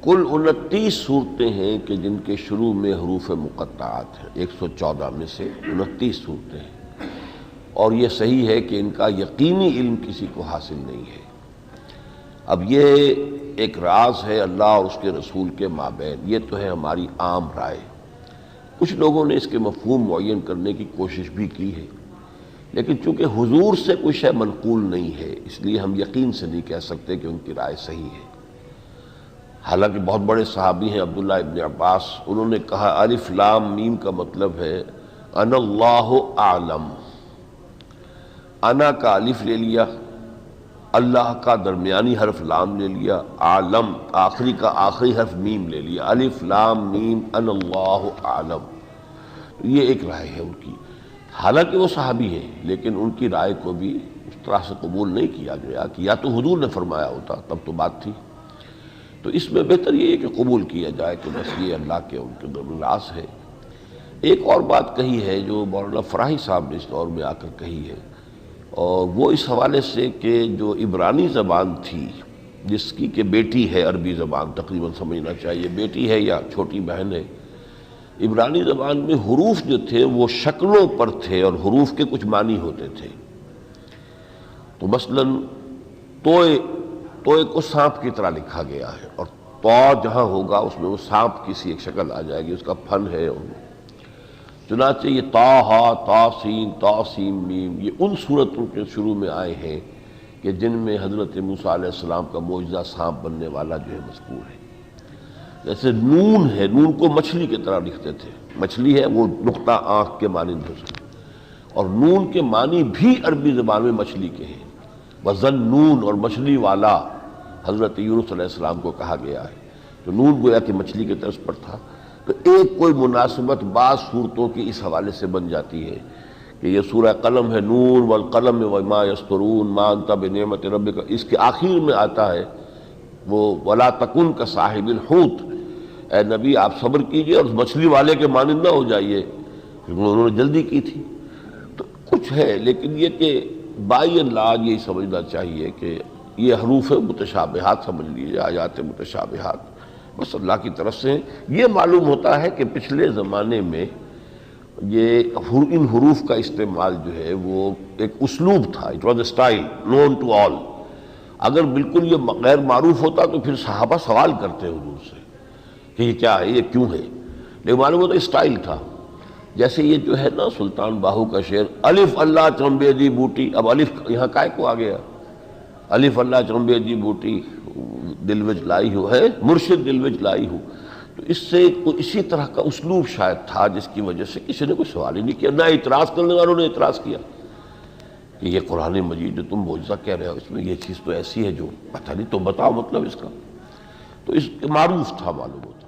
کل 29 صورتیں ہیں کہ جن کے شروع میں حروف مقطعات ہیں، 114 میں سے 29 صورتیں ہیں، اور یہ صحیح ہے کہ ان کا یقینی علم کسی کو حاصل نہیں ہے۔ اب یہ ایک راز ہے اللہ اور اس کے رسول کے مابین، یہ تو ہے ہماری عام رائے۔ کچھ لوگوں نے اس کے مفہوم معین کرنے کی کوشش بھی کی ہے، لیکن چونکہ حضور سے کوئی شے منقول نہیں ہے، اس لیے ہم یقین سے نہیں کہہ سکتے کہ ان کی رائے صحیح ہے۔ حالانکہ بہت بڑے صحابی ہیں عبداللہ ابن عباس، انہوں نے کہا الف لام میم کا مطلب ہے انا اللہ اعلم۔ انا کا الف لے لیا، اللہ کا درمیانی حرف لام لے لیا، عالم آخری کا آخری حرف میم لے لیا، الف لام میم انا اللہ اعلم۔ یہ ایک رائے ہے ان کی، حالانکہ وہ صحابی ہیں، لیکن ان کی رائے کو بھی اس طرح سے قبول نہیں کیا گیا کہ یا تو حضور نے فرمایا ہوتا تب تو بات تھی۔ تو اس میں بہتر یہ ہے کہ قبول کیا جائے کہ بس یہ اللہ کے ان کے راز ہے۔ ایک اور بات کہی ہے جو مولانا فراہی صاحب نے اس دور میں آ کر کہی ہے، اور وہ اس حوالے سے کہ جو عبرانی زبان تھی، جس کی کہ بیٹی ہے عربی زبان، تقریباً سمجھنا چاہیے بیٹی ہے یا چھوٹی بہن ہے، عبرانی زبان میں حروف جو تھے وہ شکلوں پر تھے اور حروف کے کچھ معنی ہوتے تھے۔ تو مثلاً توئے کو سانپ کی طرح لکھا گیا ہے، اور تو جہاں ہوگا اس میں وہ سانپ کی سی ایک شکل آ جائے گی، اس کا پھن ہے۔ چنانچہ یہ تا ہا تا سین تا سین میم، یہ ان صورتوں کے شروع میں آئے ہیں کہ جن میں حضرت موسیٰ علیہ السلام کا معجزہ سانپ بننے والا جو ہے مذکور ہے۔ جیسے نون ہے، نون کو مچھلی کی طرح لکھتے تھے، مچھلی ہے وہ نقطہ آنکھ کے مانند ہو سکتا، اور نون کے معنی بھی عربی زبان میں مچھلی کے ہیں۔ وزن نون، اور مچھلی والا حضرت یونس علیہ السلام کو کہا گیا ہے، تو نون گویا کہ مچھلی کے طرز پر تھا۔ تو ایک کوئی مناسبت بعض صورتوں کی اس حوالے سے بن جاتی ہے کہ یہ سورہ قلم ہے، نون والقلم وما یسطرون ما انت بنعمت ربک، اس کے آخر میں آتا ہے وہ ولا تکن کصاحب الحوت، اے نبی آپ صبر کیجئے اور مچھلی والے کے مانند نہ ہو جائیے، کیونکہ انہوں نے جلدی کی تھی۔ تو کچھ ہے، لیکن یہ کہ بائی اینڈ لارج یہ سمجھنا چاہیے کہ یہ حروف متشابہات سمجھ لیجیے، آیات متشابہات بس اللہ کی طرف سے۔ یہ معلوم ہوتا ہے کہ پچھلے زمانے میں یہ ان حروف کا استعمال جو ہے وہ ایک اسلوب تھا، it was a style known to all. اگر بالکل یہ غیر معروف ہوتا تو پھر صحابہ سوال کرتے حضور سے کہ یہ کیا ہے، یہ کیوں ہے، لیکن معلوم ہوتا اسٹائل تھا۔ جیسے یہ جو ہے نا سلطان باہو کا شعر، الف اللہ چمبے دی بوٹی، اب الف یہاں کائے کو آ گیا، الف اللہ چمبے دی بوٹی دل وچ لائی ہو ہے مرشد دل وچ لائی ہو۔ تو اس سے اسی طرح کا اسلوب شاید تھا جس کی وجہ سے کسی نے کوئی سوال ہی نہیں کیا، نہ اعتراض کرنے والوں نے اعتراض کیا کہ یہ قرآن مجید جو تم معجزہ کہہ رہے ہو اس میں یہ چیز تو ایسی ہے جو پتہ نہیں، تم بتاؤ مطلب اس کا۔ تو اس معروف تھا معلوم ہوتا۔